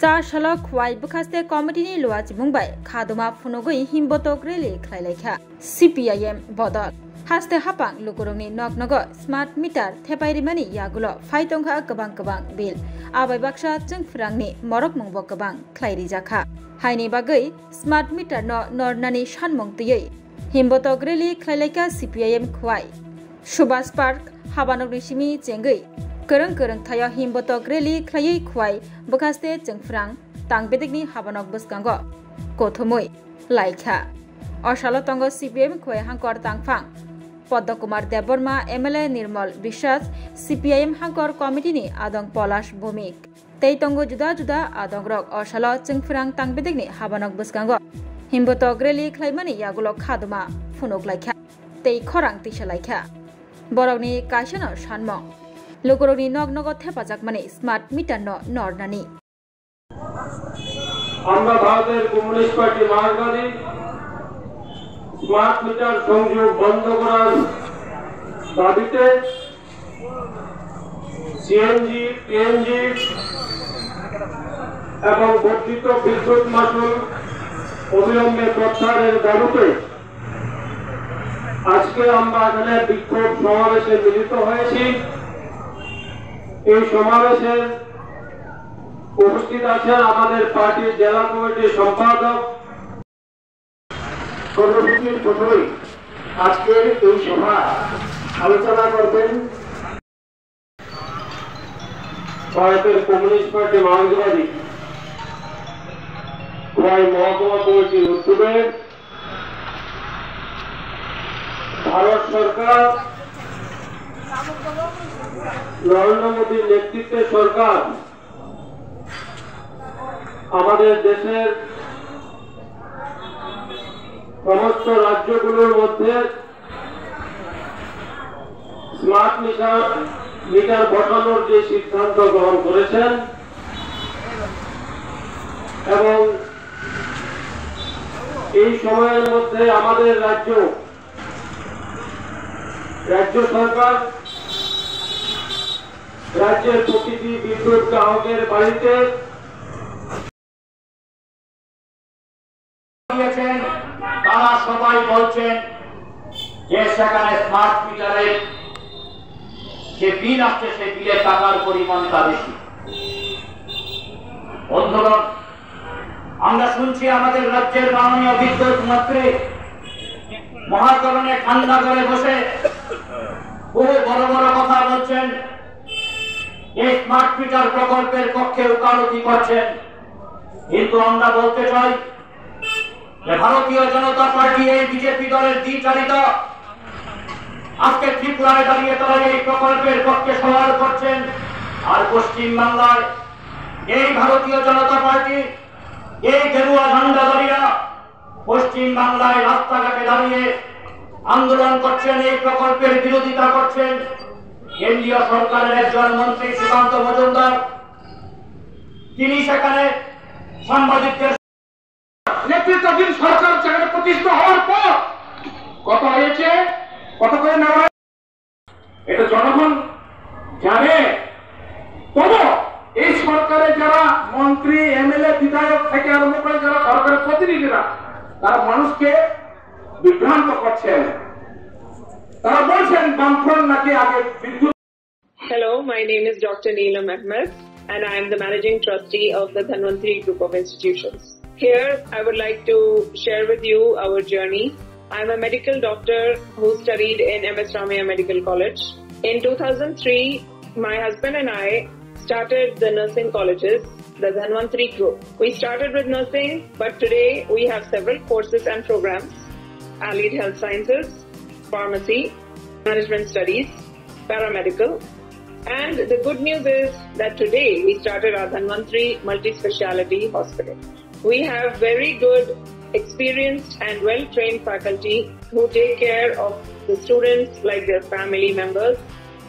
Sa shalok khwai bukhaste committee ni luach mungbai khaduma phunogui himbotok rally khlailekha CPIM bodol haste hapang lukurungni noknogo smart meter thepairimani yagulo faitongkha kabang bill abai baksa chungfrangni morok mungbo kabang khlairi jakha haini bagai smart meter no nornani sanmung tiyei himbotok rally khlailekha CPIM khwai Subhas Park habanogni simi chengai Kereng thaya himbotok rally khlai khwai bukhaste chungfrang tangbedikni habanok buskango kothomoi laikha Oshalo tongo CPM khwai hangkor tangphang Padma Kumar Deborma MLA Nirmal Bishwas CPIM hangkor committee ni adong Polash Bhumik tei tongo juda adong rok oshalo chungfrang tangbedikni habanok buskango himbotok rally khlaimani yagulo khaduma phunok laikha tei khorang tisa laikha borokni kaisano sanmong Lukuroni nognogo thepajak mani smart meter no nornani আমরা ভারতের communist party মার্কসবাদী smart meter সংযোগ বন্ধ করার দাবিতে CNG PNG এবং বর্ধিত বিদ্যুৎ মাশুল অবিলম্বে প্রত্যাহারের দাবিতে আজকে আমরা এখানে বিক্ষোভ সমাবেশে মিলিত হয়েছি এই সমাবেশে উপস্থিত আছেন আমাদের পার্টির জেলা কমিটির সম্পাদক কর্মসূচির প্রথমেই আজকের এই সভা আলোচনা করবেন ভারতের কমিউনিস্ট পার্টি মার্কসবাদী খোয়াই মহকুমা কমিটির উদ্যোগে ভারত সরকার নরেন্দ্র মোদীর নেতৃত্বে সরকার আমাদের দেশের সমস্ত রাজ্যগুলোর মধ্যে স্মার্ট মিটার বসানোর যে সিদ্ধান্ত গ্রহণ করেছেন এবং এই সময়ের মধ্যে আমাদের রাজ্য সরকার রাজ্যের প্রতিটি বিদ্যুৎ গ্রাহকের বাড়িতে তারা সবাই বলছেন যে সেখানে স্মার্ট মিটারের যে বিল আসছে সেই বিলের টাকার পরিমাণটা বেশি বন্ধুগণ আমরা শুনছি আমাদের রাজ্যের মাননীয় বিদ্যুৎ মন্ত্রী মহাকরণে ঠান্ডা করে বসে বহু বড় কথা বলছেন এই স্মার্ট মিটার প্রকল্পের পক্ষে ওকালতি করছেন কিন্তু আমরা বলতে চাই যে ভারতীয় জনতা পার্টি এই বিজেপি দলের দ্বিচারিত আজকে ত্রিপুরায় দাঁড়িয়ে তারা এই প্রকল্পের পক্ষে সওয়াল করছেন আর পশ্চিম বাংলায় এই ভারতীয় জনতা পার্টি এই গেরুয়া ঝান্ডাধারীরা পশ্চিম বাংলায় রাস্তাঘাটে দাঁড়িয়ে আন্দোলন করছেন এই প্রকল্পের বিরোধিতা করছেন কেন্দ্রীয় সরকারের একজন মন্ত্রী সুকান্ত মজুমদার তিনি সেখানে সাংবাদিকদের নেতৃত্বাধীন সরকার সেখানে প্রতিষ্ঠা হওয়ার পর কত হয়েছে কত করে নেওয়া এটা জনগণ জানে তবু এই সরকারের যারা মন্ত্রী এমএলএ বিধায়ক থেকে আরম্ভ করে যারা সরকারের প্রতিনিধিরা তারা মানুষকে বিভ্রান্ত করছেন তারা বলছেন বামফ্রন্ট নাকি আগে বিদ্যুৎ Hello, my name is Dr. Neelam Ahmed and I am the Managing Trustee of the Dhanvantri Group of Institutions. Here, I would like to share with you our journey. I am a medical doctor who studied in MS Ramaiah Medical College. In 2003, my husband and I started the nursing colleges, the Dhanvantri Group. We started with nursing, but today we have several courses and programs: Allied Health Sciences, Pharmacy, Management Studies, Paramedical. And the good news is that today we started our Dhanvantri Multi-Speciality Hospital. We have very good, experienced and well-trained faculty who take care of the students like their family members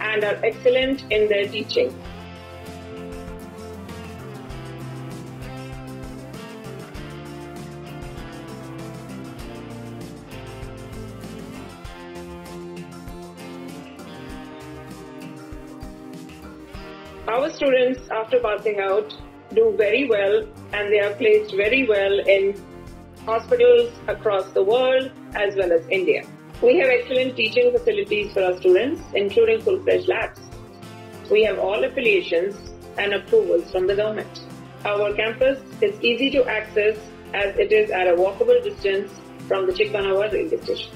and are excellent in their teaching. Our students, after passing out, do very well, and they are placed very well in hospitals across the world as well as India. We have excellent teaching facilities for our students, including full-fledged labs. We have all affiliations and approvals from the government. Our campus is easy to access as it is at a walkable distance from the Chikpanawar railway station.